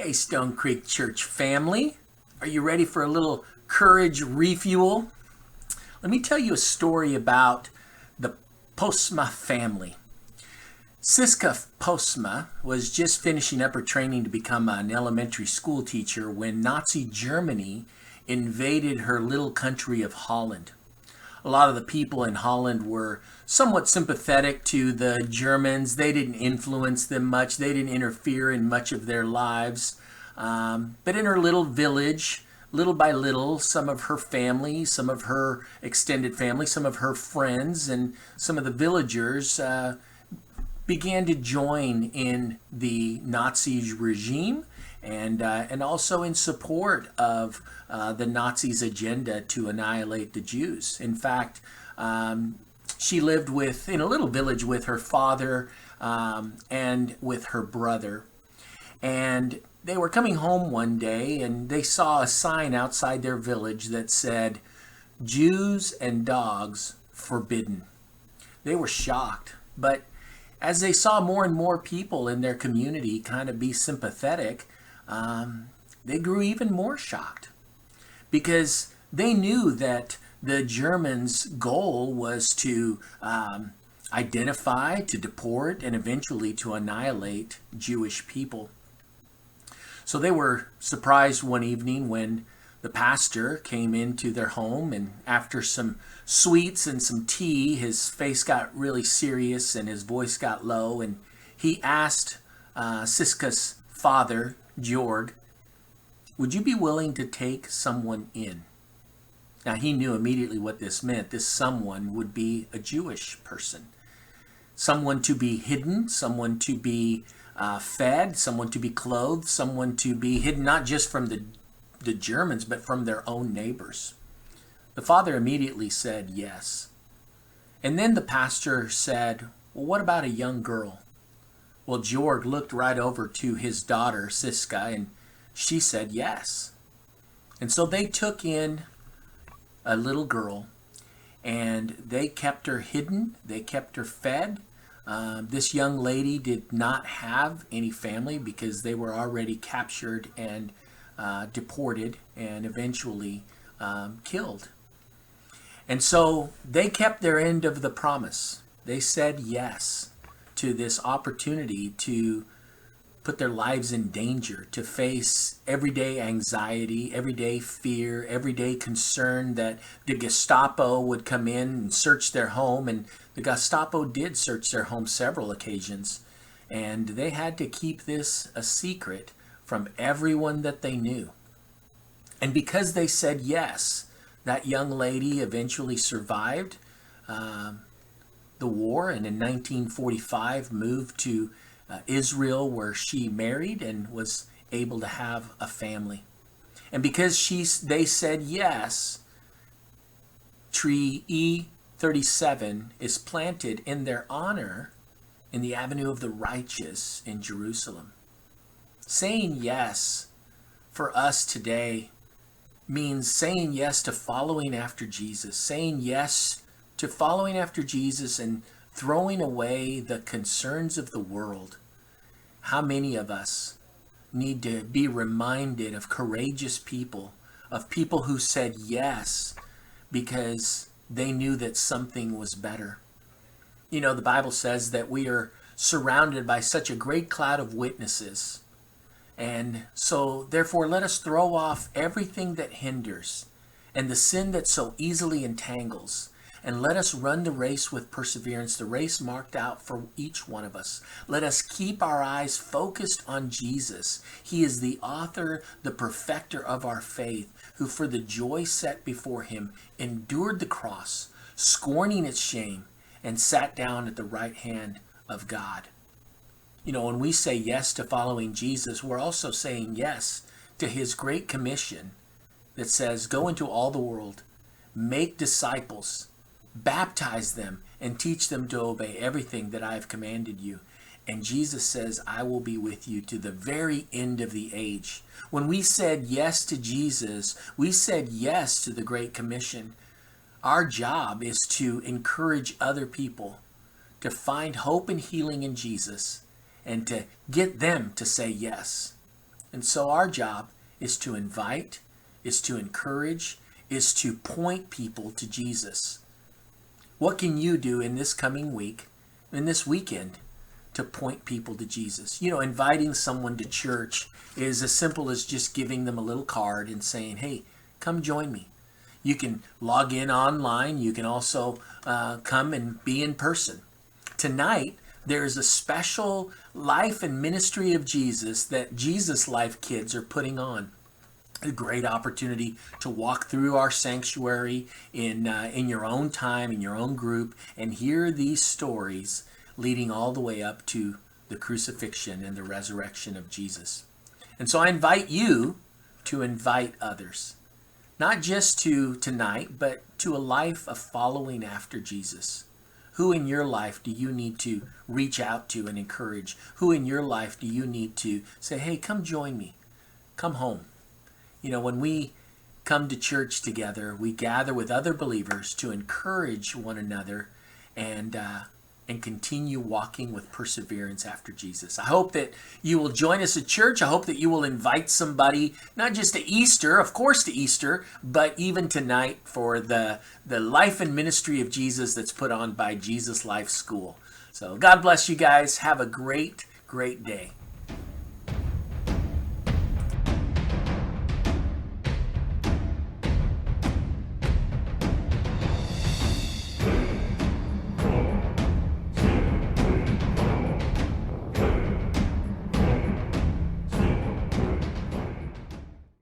Hey, Stonecreek Church family, are you ready for a little courage refuel? Let me tell you a story about the Postma family. Siska Postma was just finishing up her training to become an elementary school teacher when Nazi Germany invaded her little country of Holland. A lot of the people in Holland were somewhat sympathetic to the Germans. They didn't influence them much. They didn't interfere in much of their lives. But in her little village, little by little, some of her family, some of her extended family, some of her friends, and some of the villagers began to join in the Nazi regime and also in support of the Nazis' agenda to annihilate the Jews. In fact, she lived in a little village with her father and with her brother. And they were coming home one day and they saw a sign outside their village that said, "Jews and dogs forbidden." They were shocked, but as they saw more and more people in their community kind of be sympathetic, they grew even more shocked because they knew that the Germans' goal was to identify, to deport, and eventually to annihilate Jewish people. So they were surprised one evening when the pastor came into their home, and after some sweets and some tea, his face got really serious and his voice got low, and he asked Siska's father, Georg, "Would you be willing to take someone in?" Now he knew immediately what this meant. This someone would be a Jewish person. Someone to be hidden, someone to be fed, someone to be clothed, someone to be hidden not just from the Germans, but from their own neighbors. The father immediately said yes. And then the pastor said, "Well, what about a young girl?" Well, Georg looked right over to his daughter, Siska, and she said yes. And so they took in a little girl, and they kept her hidden, they kept her fed. This young lady did not have any family because they were already captured and deported and eventually killed. And so they kept their end of the promise. They said yes to this opportunity to put their lives in danger, to face everyday anxiety, everyday fear, everyday concern that the Gestapo would come in and search their home. And the Gestapo did search their home several occasions. And they had to keep this a secret from everyone that they knew. And because they said yes, that young lady eventually survived the war, and in 1945 moved to Israel, where she married and was able to have a family. And because they said yes, tree E37 is planted in their honor in the Avenue of the Righteous in Jerusalem. Saying yes for us today means saying yes to following after Jesus, saying yes to following after Jesus and throwing away the concerns of the world. How many of us need to be reminded of courageous people, of people who said yes because they knew that something was better? You know, the Bible says that we are surrounded by such a great cloud of witnesses. And so, therefore, let us throw off everything that hinders and the sin that so easily entangles. And let us run the race with perseverance, the race marked out for each one of us. Let us keep our eyes focused on Jesus. He is the author, the perfecter of our faith, who for the joy set before him endured the cross, scorning its shame, and sat down at the right hand of God. You know, when we say yes to following Jesus, we're also saying yes to his great commission that says, "Go into all the world, make disciples, baptize them, and teach them to obey everything that I have commanded you." And Jesus says, "I will be with you to the very end of the age." When we said yes to Jesus, we said yes to the Great Commission. Our job is to encourage other people to find hope and healing in Jesus and to get them to say yes. And so our job is to invite, is to encourage, is to point people to Jesus. What can you do in this coming week, in this weekend, to point people to Jesus? You know, inviting someone to church is as simple as just giving them a little card and saying, hey, come join me. You can log in online. You can also come and be in person. Tonight, there is a special life and ministry of Jesus that Jesus Life kids are putting on. A great opportunity to walk through our sanctuary in your own time, in your own group, and hear these stories leading all the way up to the crucifixion and the resurrection of Jesus. And so I invite you to invite others, not just to tonight, but to a life of following after Jesus. Who in your life do you need to reach out to and encourage? Who in your life do you need to say, hey, come join me, come home? You know, when we come to church together, we gather with other believers to encourage one another and continue walking with perseverance after Jesus. I hope that you will join us at church. I hope that you will invite somebody, not just to Easter, of course to Easter, but even tonight for the life and ministry of Jesus that's put on by Jesus Life School. So God bless you guys. Have a great, great day.